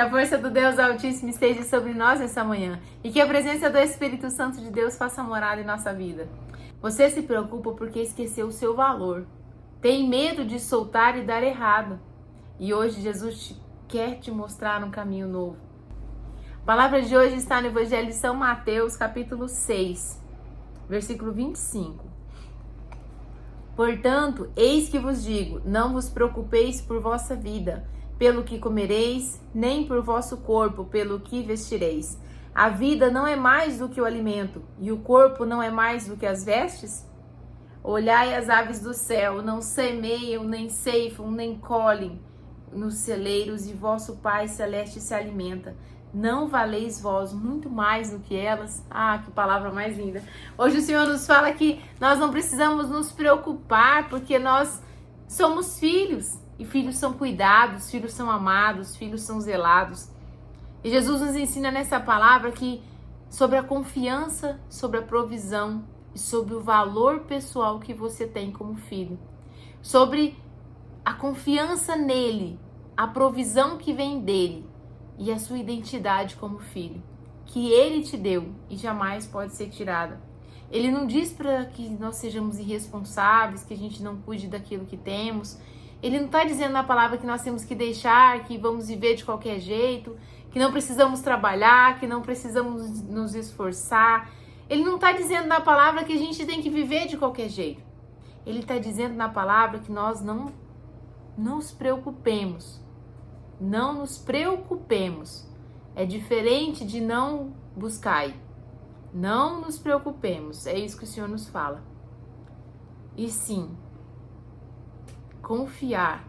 Que a força do Deus Altíssimo esteja sobre nós nessa manhã e que a presença do Espírito Santo de Deus faça morada em nossa vida. Você se preocupa porque esqueceu o seu valor. Tem medo de soltar e dar errado. E hoje Jesus quer te mostrar um caminho novo. A palavra de hoje está no Evangelho de São Mateus, capítulo 6, versículo 25. Portanto, eis que vos digo, não vos preocupeis por vossa vida, pelo que comereis, nem por vosso corpo, pelo que vestireis. A vida não é mais do que o alimento, e o corpo não é mais do que as vestes? Olhai as aves do céu, não semeiam, nem ceifam, nem colhem nos celeiros, e vosso Pai Celeste se alimenta. Não valeis vós muito mais do que elas? Ah, que palavra mais linda! Hoje o Senhor nos fala que nós não precisamos nos preocupar, porque nós somos filhos. E filhos são cuidados, filhos são amados, filhos são zelados. E Jesus nos ensina nessa palavra que sobre a confiança, sobre a provisão e sobre o valor pessoal que você tem como filho. Sobre a confiança nele, a provisão que vem dele e a sua identidade como filho, que ele te deu e jamais pode ser tirada. Ele não diz para que nós sejamos irresponsáveis, que a gente não cuide daquilo que temos. Ele não está dizendo na palavra que nós temos que deixar, que vamos viver de qualquer jeito, que não precisamos trabalhar, que não precisamos nos esforçar. Ele não está dizendo na palavra que a gente tem que viver de qualquer jeito. Ele está dizendo na palavra que nós não nos preocupemos. Não nos preocupemos. É diferente de não buscai. Não nos preocupemos. É isso que o Senhor nos fala. E sim, confiar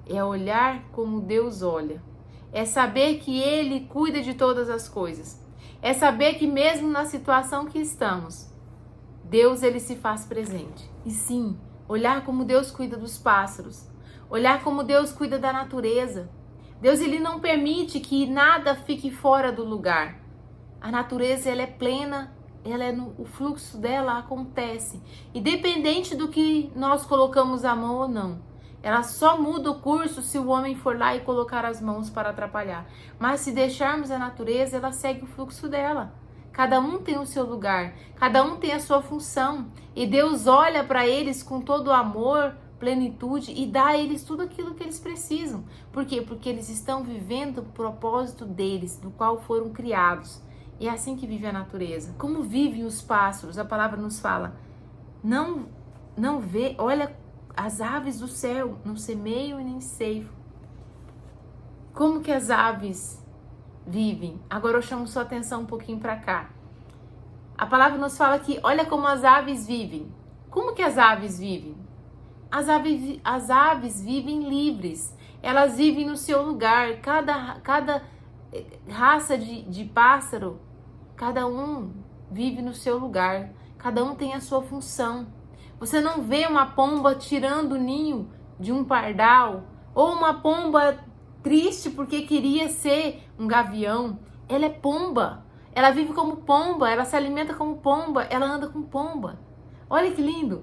é olhar como Deus olha. É saber que Ele cuida de todas as coisas. É saber que mesmo na situação que estamos, Deus Ele se faz presente. E sim, olhar como Deus cuida dos pássaros. Olhar como Deus cuida da natureza. Deus Ele não permite que nada fique fora do lugar. A natureza ela é plena. O fluxo dela acontece. Independente do que nós colocamos a mão ou não. Ela só muda o curso se o homem for lá e colocar as mãos para atrapalhar. Mas se deixarmos a natureza, ela segue o fluxo dela. Cada um tem o seu lugar. Cada um tem a sua função. E Deus olha para eles com todo o amor, plenitude e dá a eles tudo aquilo que eles precisam. Por quê? Porque eles estão vivendo o propósito deles, do qual foram criados. E é assim que vive a natureza. Como vivem os pássaros? A palavra nos fala. Não vê, olha as aves do céu, não semeiam e nem ceifam. Como que as aves vivem? Agora eu chamo sua atenção um pouquinho para cá. A palavra nos fala que olha como as aves vivem. Como que as aves vivem? As aves vivem livres. Elas vivem no seu lugar. Cada raça de pássaro, cada um vive no seu lugar. Cada um tem a sua função. Você não vê uma pomba tirando o ninho de um pardal ou uma pomba triste porque queria ser um gavião. Ela é pomba. Ela vive como pomba, ela se alimenta como pomba, ela anda com pomba. Olha que lindo.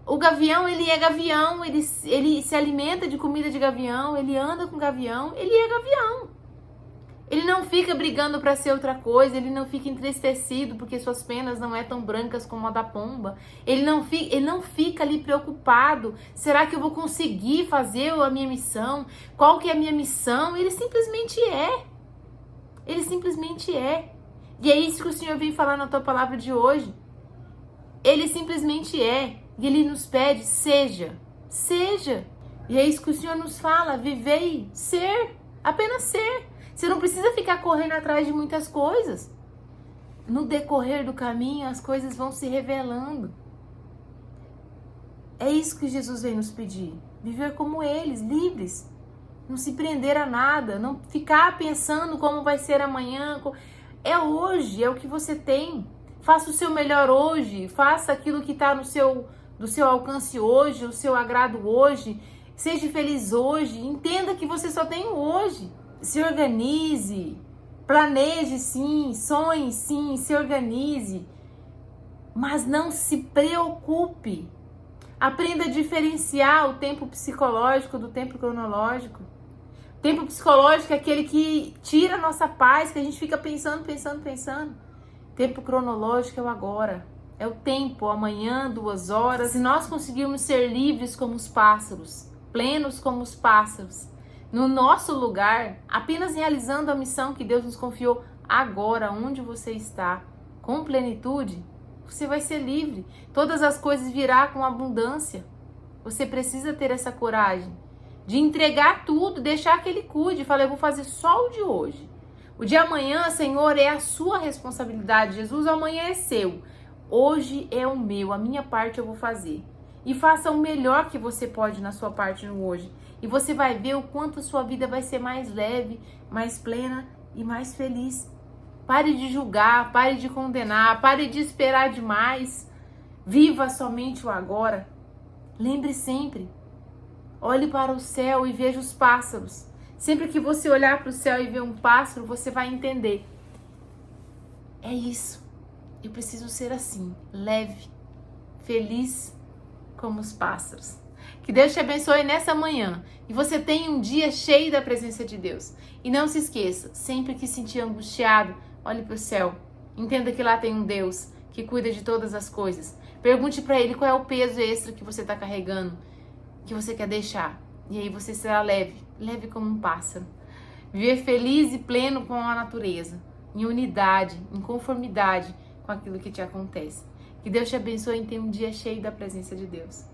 O gavião, ele é gavião, ele se alimenta de comida de gavião, ele anda com gavião, ele é gavião. Ele não fica brigando para ser outra coisa, ele não fica entristecido porque suas penas não é tão brancas como a da pomba. Ele não fica ali preocupado. Será que eu vou conseguir fazer a minha missão? Qual que é a minha missão? Ele simplesmente é. Ele simplesmente é. E é isso que o Senhor vem falar na tua palavra de hoje. Ele simplesmente é. E Ele nos pede, seja. Seja. E é isso que o Senhor nos fala, vivei, ser. Apenas ser. Você não precisa ficar correndo atrás de muitas coisas. No decorrer do caminho, as coisas vão se revelando. É isso que Jesus vem nos pedir. Viver como eles, livres. Não se prender a nada. Não ficar pensando como vai ser amanhã. É hoje, é o que você tem. Faça o seu melhor hoje. Faça aquilo que está do seu alcance hoje, o seu agrado hoje. Seja feliz hoje. Entenda que você só tem o hoje. Se organize, planeje sim, sonhe sim, se organize, mas não se preocupe. Aprenda a diferenciar o tempo psicológico do tempo cronológico. Tempo psicológico é aquele que tira a nossa paz, que a gente fica pensando. Tempo cronológico é o agora. É o tempo, amanhã, 2 horas. Se nós conseguirmos ser livres como os pássaros, plenos como os pássaros, no nosso lugar, apenas realizando a missão que Deus nos confiou agora, onde você está, com plenitude, você vai ser livre. Todas as coisas virá com abundância. Você precisa ter essa coragem de entregar tudo, deixar que Ele cuide. Falar, eu vou fazer só o de hoje. O de amanhã, Senhor, é a sua responsabilidade. Jesus, o amanhã é seu. Hoje é o meu, a minha parte eu vou fazer. E faça o melhor que você pode na sua parte no hoje. E você vai ver o quanto a sua vida vai ser mais leve, mais plena e mais feliz. Pare de julgar, pare de condenar, pare de esperar demais. Viva somente o agora. Lembre sempre, olhe para o céu e veja os pássaros. Sempre que você olhar para o céu e ver um pássaro, você vai entender. É isso. Eu preciso ser assim, leve, feliz como os pássaros. Que Deus te abençoe nessa manhã e você tenha um dia cheio da presença de Deus. E não se esqueça, sempre que sentir angustiado, olhe para o céu. Entenda que lá tem um Deus que cuida de todas as coisas. Pergunte para Ele qual é o peso extra que você está carregando, que você quer deixar. E aí você será leve, leve como um pássaro. Viver feliz e pleno com a natureza, em unidade, em conformidade com aquilo que te acontece. Que Deus te abençoe e tenha um dia cheio da presença de Deus.